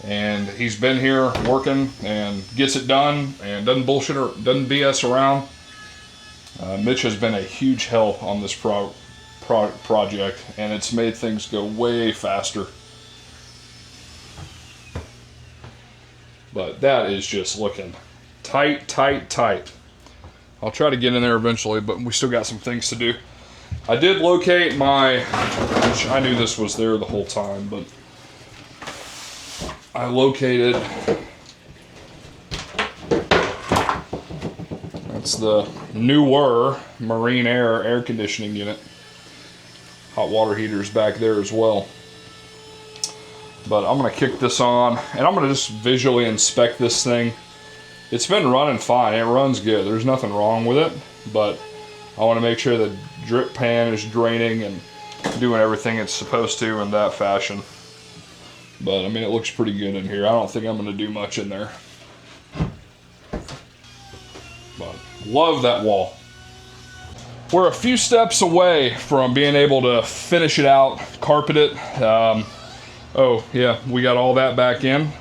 and he's been here working and gets it done and doesn't bullshit or doesn't BS around. Mitch has been a huge help on this project, and it's made things go way faster. But that is just looking tight, tight, tight. I'll try to get in there eventually, but we still got some things to do. I did locate my, which I knew this was there the whole time, but I located, that's the newer Marine air conditioning unit. Hot water heaters back there as well. But I'm gonna kick this on, and I'm gonna just visually inspect this thing. It's been running fine. It runs good. There's nothing wrong with it, but I want to make sure the drip pan is draining and doing everything it's supposed to in that fashion. But I mean, it looks pretty good in here. I don't think I'm going to do much in there. But love that wall. We're a few steps away from being able to finish it out, carpet it. Oh yeah, we got all that back in.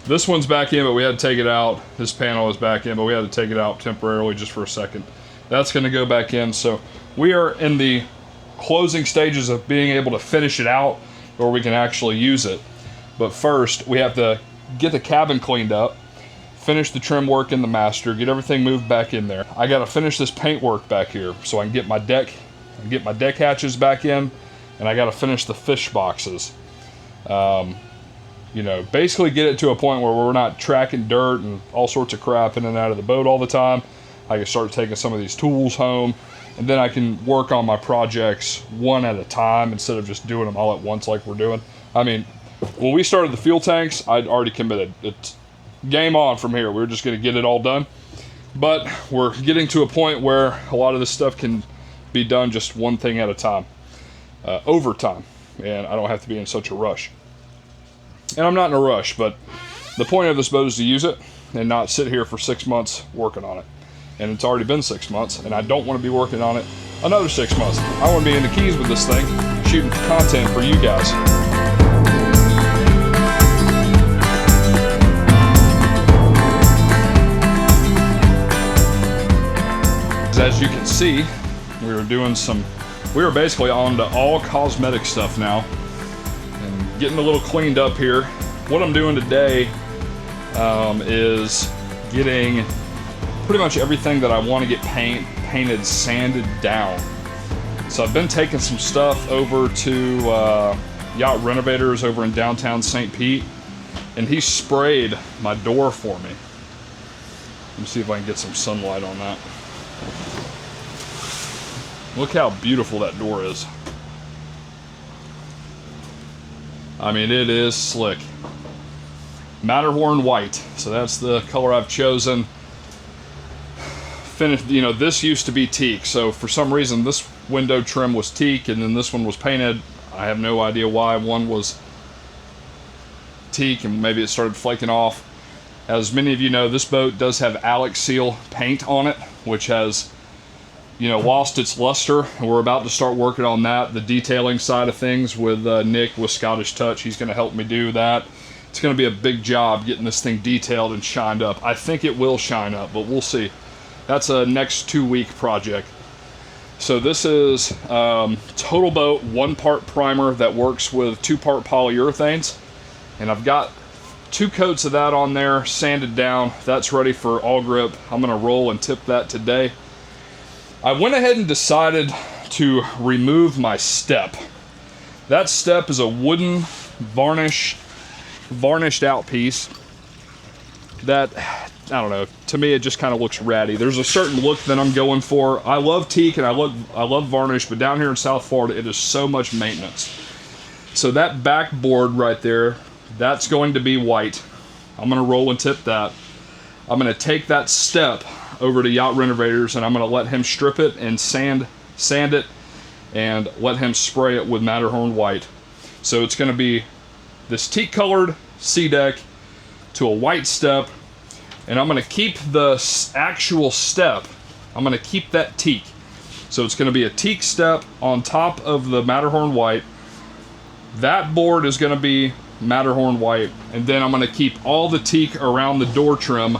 This one's back in, but we had to take it out. This panel is back in, but we had to take it out temporarily just for a second. That's gonna go back in. So we are in the closing stages of being able to finish it out where we can actually use it. But first, we have to get the cabin cleaned up, finish the trim work in the master, get everything moved back in there. I gotta finish this paint work back here so I can get my deck hatches back in, and I gotta finish the fish boxes. You know, basically get it to a point where we're not tracking dirt and all sorts of crap in and out of the boat all the time. I can start taking some of these tools home, and then I can work on my projects one at a time instead of just doing them all at once like we're doing. I mean, when we started the fuel tanks, I'd already committed. It's game on from here. We're just going to get it all done. But we're getting to a point where a lot of this stuff can be done just one thing at a time, over time, and I don't have to be in such a rush. And I'm not in a rush, but the point of this boat is to use it and not sit here for 6 months working on it. And it's already been 6 months, and I don't want to be working on it another 6 months. I want to be in the Keys with this thing, shooting content for you guys. As you can see, we were basically on to all cosmetic stuff now. Getting a little cleaned up here. What I'm doing today is getting pretty much everything that I want to get painted, sanded down. So I've been taking some stuff over to Yacht Renovators over in downtown St. Pete, and he sprayed my door for me. Let me see if I can get some sunlight on that. Look how beautiful that door is. I mean, it is slick. Matterhorn white, so that's the color I've chosen. Finished, you know, this used to be teak, so for some reason this window trim was teak, and then this one was painted. I have no idea why one was teak and maybe it started flaking off. As many of you know, this boat does have Alex Seal paint on it, which has, you know, lost its luster, and we're about to start working on that, the detailing side of things, with Nick with Scottish Touch. He's going to help me do that. It's going to be a big job getting this thing detailed and shined up. I think it will shine up, but we'll see. That's a next 2-week project. So this is Total Boat 1-part primer that works with 2-part polyurethanes, and I've got 2 coats of that on there, sanded down. That's ready for all grip. I'm going to roll and tip that today. I went ahead and decided to remove my step. That step is a wooden varnished out piece that, I don't know, to me it just kind of looks ratty. There's a certain look that I'm going for. I love teak and I love varnish, but down here in South Florida it is so much maintenance. So that backboard right there, that's going to be white. I'm going to roll and tip that. I'm going to take that step over to Yacht Renovators, and I'm going to let him strip it and sand it, and let him spray it with Matterhorn white. So it's going to be this teak colored sea deck to a white step, and I'm going to keep the actual step, I'm going to keep that teak. So it's going to be a teak step on top of the Matterhorn white. That board is going to be Matterhorn white, and then I'm going to keep all the teak around the door trim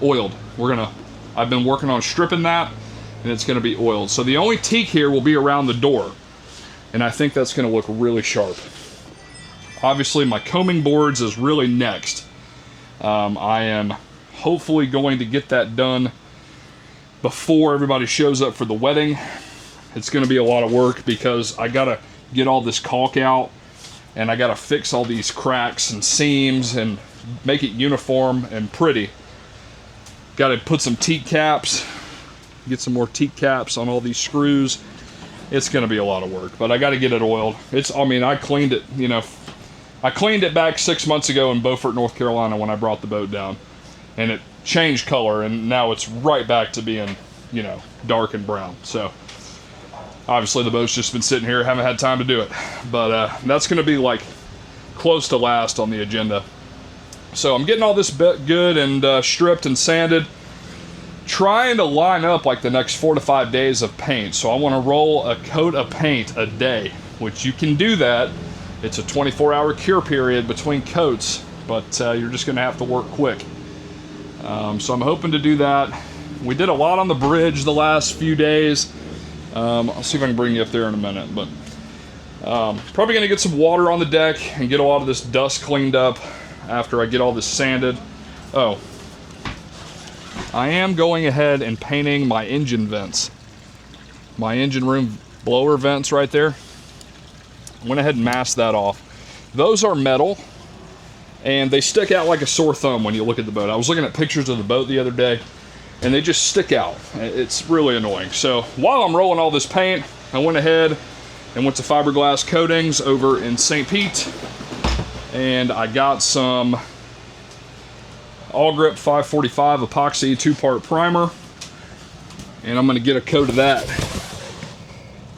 oiled. I've been working on stripping that, and it's going to be oiled. So the only teak here will be around the door, and I think that's going to look really sharp. Obviously my combing boards is really next. I am hopefully going to get that done before everybody shows up for the wedding. It's going to be a lot of work because I got to get all this caulk out, and I got to fix all these cracks and seams and make it uniform and pretty. Got to put some teak caps, get some more teak caps on all these screws. It's going to be a lot of work, but I got to get it oiled. I cleaned it, you know, I cleaned it back 6 months ago in Beaufort, North Carolina when I brought the boat down, and it changed color, and now it's right back to being, you know, dark and brown. So obviously the boat's just been sitting here, haven't had time to do it, but that's going to be like close to last on the agenda. So I'm getting all this bit good and stripped and sanded, trying to line up like the next 4 to 5 days of paint. So I want to roll a coat of paint a day, which you can do that. It's a 24-hour cure period between coats, but you're just going to have to work quick. So I'm hoping to do that. We did a lot on the bridge the last few days. I'll see if I can bring you up there in a minute, but probably going to get some water on the deck and get a lot of this dust cleaned up after I get all this sanded. Oh, I am going ahead and painting my engine vents. My engine room blower vents right there. Went ahead and masked that off. Those are metal, and they stick out like a sore thumb when you look at the boat. I was looking at pictures of the boat the other day, and they just stick out. It's really annoying. So while I'm rolling all this paint, I went ahead and went to fiberglass coatings over in St. Pete, and I got some All Grip 545 epoxy 2-part primer, and I'm going to get a coat of that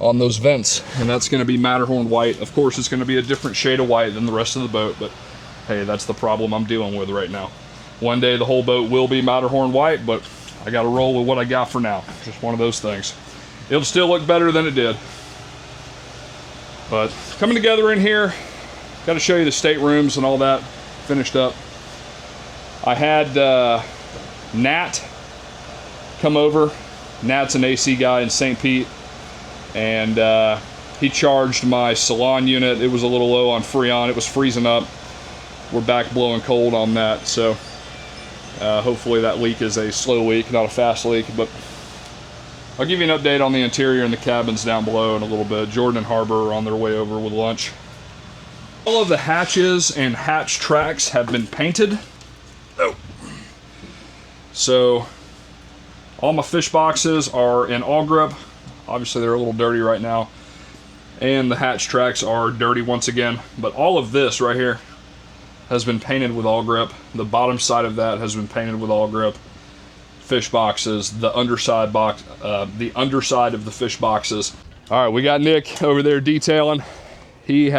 on those vents, and that's going to be Matterhorn white. Of course, it's going to be a different shade of white than the rest of the boat, but hey, that's the problem I'm dealing with right now. One day the whole boat will be Matterhorn white, but I got to roll with what I got for now. Just one of those things. It'll still look better than it did. But coming together in here, got to show you the staterooms and all that finished up. I had Nat come over. Nat's an AC guy in St. Pete, and he charged my Salon unit. It was a little low on Freon. It was freezing up. We're back blowing cold on that, so hopefully that leak is a slow leak, not a fast leak. But I'll give you an update on the interior and the cabins down below in a little bit. Jordan and Harbor are on their way over with lunch. All of the hatches and hatch tracks have been painted. Oh. So all my fish boxes are in All Grip. Obviously they're a little dirty right now, and the hatch tracks are dirty once again, but all of this right here has been painted with All Grip. The bottom side of that has been painted with All Grip. fish boxes, the underside of the fish boxes. All right, we got Nick over there detailing. He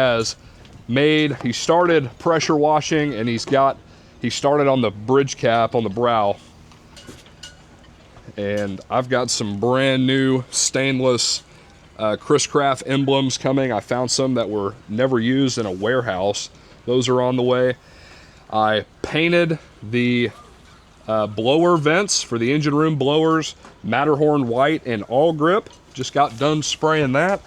started pressure washing, and he started on the bridge cap on the brow. And I've got some brand new stainless Chris Craft emblems coming. I found some that were never used in a warehouse. Those are on the way. I painted the blower vents for the engine room blowers, Matterhorn white and all grip. Just got done spraying that.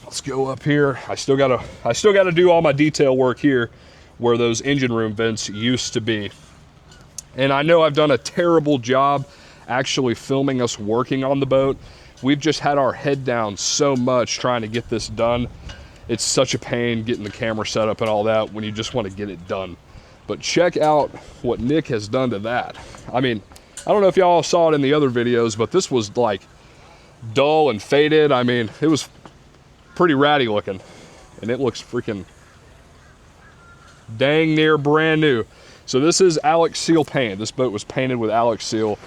Let's go up here. I still gotta do all my detail work here where those engine room vents used to be. And I know I've done a terrible job actually filming us working on the boat. We've just had our head down so much trying to get this done. It's such a pain getting the camera set up and all that when you just want to get it done. But check out what Nick has done to that. I mean, I don't know if y'all saw it in the other videos, but this was like dull and faded. I mean, it was pretty ratty looking, and it looks freaking dang near brand new. So this is Alex Seal paint. This boat was painted with Alex Seal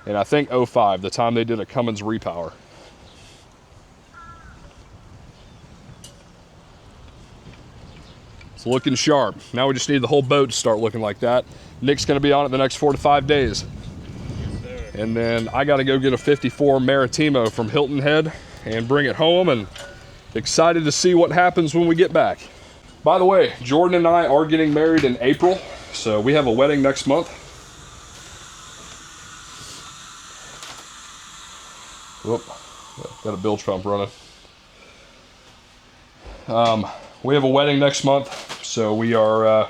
in, I think, 05, the time they did a Cummins repower. It's looking sharp. Now we just need the whole boat to start looking like that. Nick's gonna be on it the next 4 to 5 days. And then I gotta go get a 54 Maritimo from Hilton Head and bring it home, and excited to see what happens when we get back. By the way, Jordan and I are getting married in April, so we have a wedding next month. Whoop, got a bilge pump running. We have a wedding next month, so we are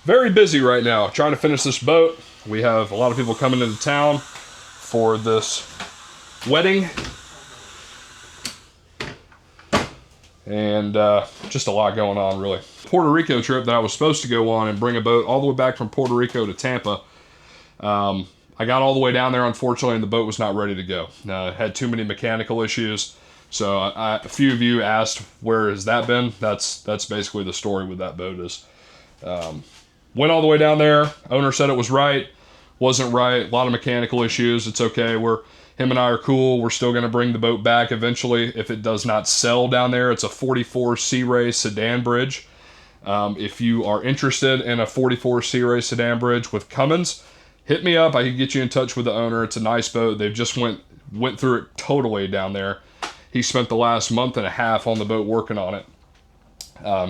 very busy right now trying to finish this boat. We have a lot of people coming into town for this wedding, and just a lot going on, really. Puerto Rico trip that I was supposed to go on and bring a boat all the way back from Puerto Rico to Tampa. I got all the way down there, unfortunately, and the boat was not ready to go. It had too many mechanical issues. So a few of you asked, where has that been? That's basically the story with that boat is, went all the way down there. Owner said it was right, wasn't right. A lot of mechanical issues. It's okay. Him and I are cool. We're still going to bring the boat back eventually. If it does not sell down there, it's a 44 Sea Ray sedan bridge. If you are interested in a 44 Sea Ray sedan bridge with Cummins, hit me up. I can get you in touch with the owner. It's a nice boat. They've just went through it totally down there. He spent the last month and a half on the boat working on it.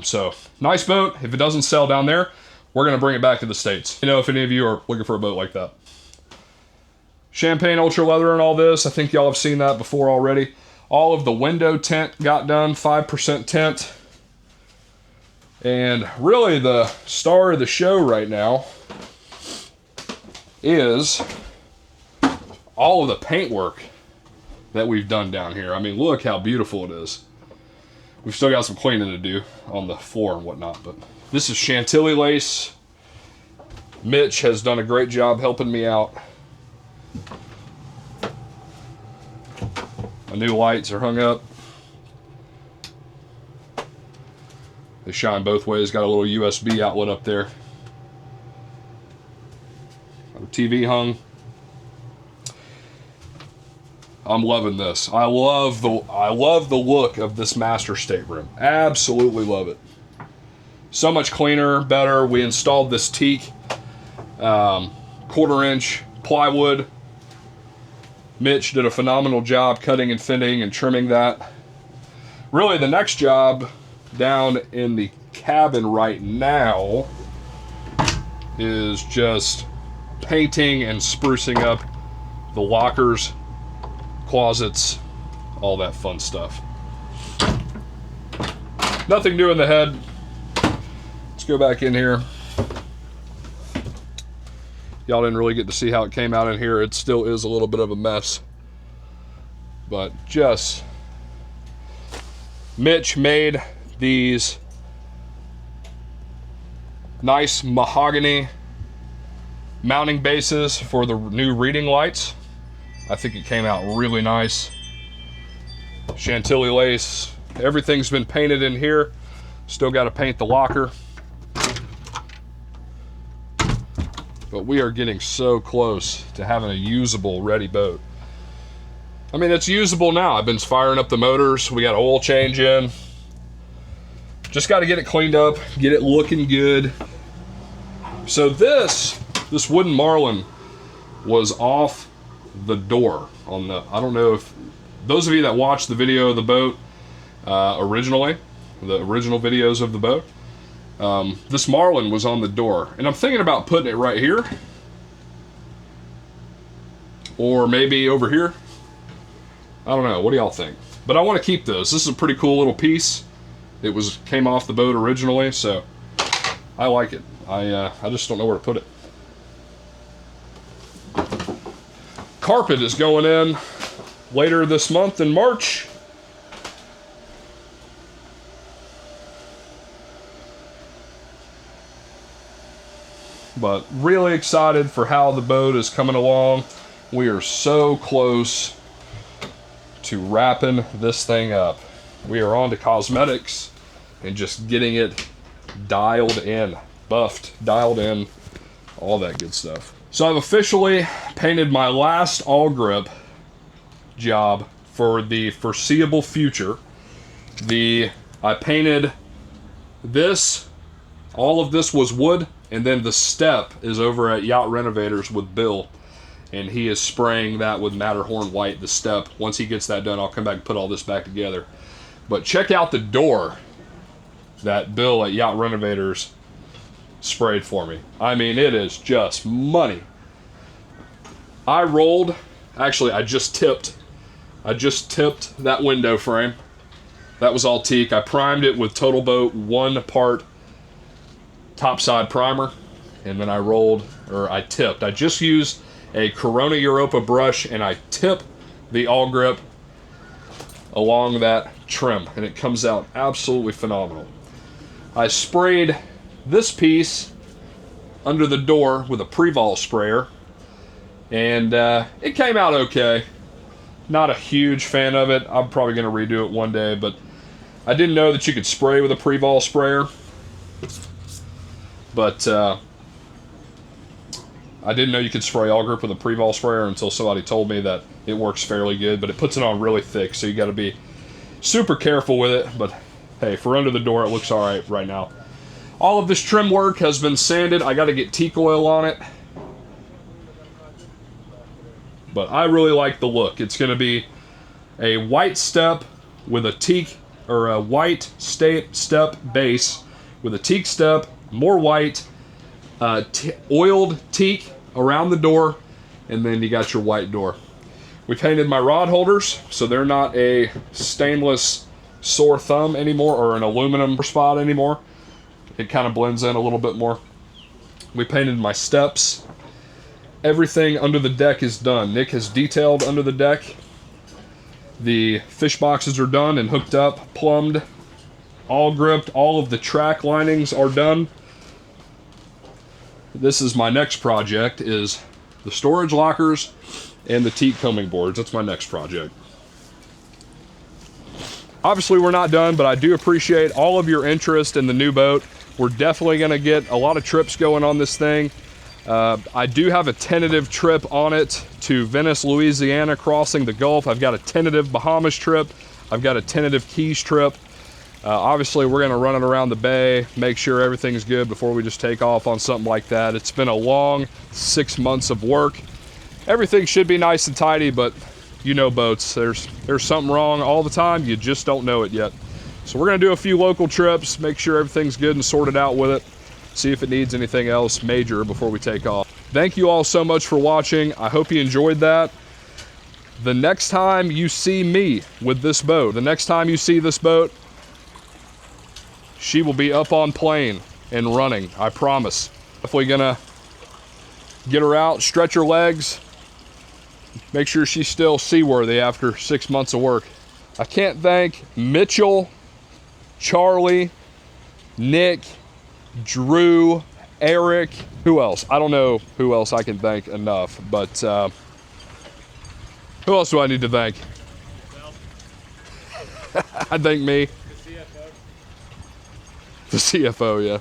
So nice boat. If it doesn't sell down there, we're going to bring it back to the States. You know, if any of you are looking for a boat like that. Champagne ultra leather and all this. I think y'all have seen that before already. All of the window tint got done, 5% tint. And really the star of the show right now is all of the paintwork that we've done down here. I mean, look how beautiful it is. We've still got some cleaning to do on the floor and whatnot, but this is Chantilly lace. Mitch has done a great job helping me out. My new lights are hung up. They shine both ways. Got a little USB outlet up there. Our TV hung. I'm loving this. I love the look of this master stateroom. Absolutely love it. So much cleaner, better. We installed this teak 1/4-inch plywood. Mitch did a phenomenal job cutting and fitting and trimming that. Really, the next job down in the cabin right now is just painting and sprucing up the lockers, closets, all that fun stuff. Nothing new in the head. Let's go back in here. Y'all didn't really get to see how it came out in here. It still is a little bit of a mess. But just, Mitch made these nice mahogany mounting bases for the new reading lights. I think it came out really nice. Chantilly lace. Everything's been painted in here. Still got to paint the locker. but we are getting so close to having a usable, ready boat. I mean, it's usable now. I've been firing up the motors. We got oil change in. Just got to get it cleaned up, get it looking good. So this wooden marlin was off the door on the, I don't know if those of you that watched the video of the boat originally, the original videos of the boat, this marlin was on the door, and I'm thinking about putting it right here or maybe over here. I don't know. What do y'all think? But I want to keep this. This is a pretty cool little piece. It came off the boat originally, so I like it. I just don't know where to put it. Carpet is going in later this month in March. But really excited for how the boat is coming along. We are so close to wrapping this thing up. We are on to cosmetics and just getting it dialed in, buffed, dialed in, all that good stuff. So I've officially painted my last all grip job for the foreseeable future. I painted this, all of this was wood, and then the step is over at Yacht Renovators with Bill, and he is spraying that with Matterhorn white, the step. Once he gets that done, I'll come back and put all this back together. But check out the door that Bill at Yacht Renovators sprayed for me. I mean, it is just money. I just tipped that window frame. That was all teak. I primed it with Total Boat 1 part topside primer, and then I tipped. I just used a Corona Europa brush, and I tip the all grip along that trim, and it comes out absolutely phenomenal. I sprayed this piece under the door with a Prevol sprayer, and it came out okay. Not a huge fan of it. I'm probably going to redo it one day, but I didn't know that you could spray with a Prevol sprayer. But I didn't know you could spray all grip with a Prevol sprayer until somebody told me that it works fairly good, but it puts it on really thick, so you got to be super careful with it. But hey, for under the door, it looks all right now. All of this trim work has been sanded. I got to get teak oil on it, but I really like the look. It's going to be a white step with a teak, or a white step base with a teak step, more white, oiled teak around the door, and then you got your white door. We painted my rod holders, so they're not a stainless sore thumb anymore, or an aluminum spot anymore. It kind of blends in a little bit more. We painted my steps. Everything under the deck is done. Nick has detailed under the deck. The fish boxes are done and hooked up, plumbed, all gripped. All of the track linings are done. This is my next project, is the storage lockers and the teak combing boards. That's my next project. Obviously, we're not done, but I do appreciate all of your interest in the new boat. We're definitely going to get a lot of trips going on this thing. I do have a tentative trip on it to Venice, Louisiana, crossing the Gulf. I've got a tentative Bahamas trip. I've got a tentative Keys trip. Obviously, we're going to run it around the bay, make sure everything's good before we just take off on something like that. It's been a long 6 months of work. Everything should be nice and tidy, but you know boats. There's something wrong all the time. You just don't know it yet. So we're going to do a few local trips, make sure everything's good and sorted out with it. See if it needs anything else major before we take off. Thank you all so much for watching. I hope you enjoyed that. The next time you see me with this boat, the next time you see this boat, she will be up on plane and running, I promise. Definitely gonna get her out, stretch her legs, make sure she's still seaworthy after 6 months of work. I can't thank Mitchell, Charlie, Nick, Drew, Eric, who else? I don't know who else I can thank enough, but who else do I need to thank? I thank me. The CFO, yeah.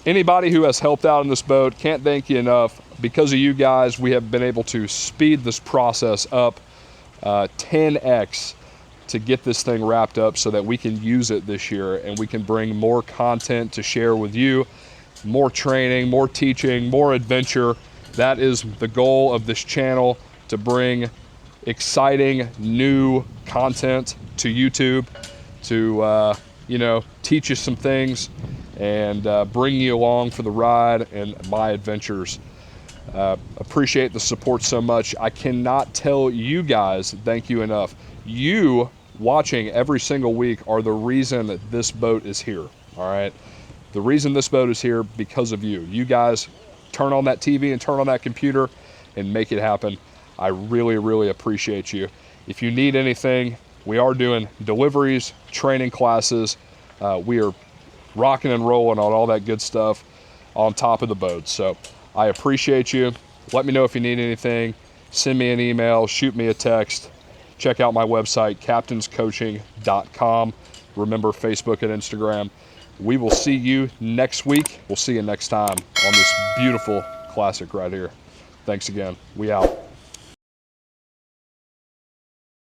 Anybody who has helped out in this boat, can't thank you enough. Because of you guys, we have been able to speed this process up 10x to get this thing wrapped up so that we can use it this year and we can bring more content to share with you, more training, more teaching, more adventure. That is the goal of this channel, to bring exciting new content to YouTube, to you know, teach you some things and bring you along for the ride and my adventures. Appreciate the support so much. I cannot tell you guys thank you enough. You watching every single week are the reason that this boat is here. All right, the reason this boat is here because of you. You guys turn on that TV and turn on that computer and make it happen. I really, really appreciate you. If you need anything, we are doing deliveries, training classes. We are rocking and rolling on all that good stuff on top of the boat. So I appreciate you. Let me know if you need anything. Send me an email, shoot me a text. Check out my website, captainscoaching.com. Remember, Facebook and Instagram. We will see you next week. We'll see you next time on this beautiful classic right here. Thanks again. We out.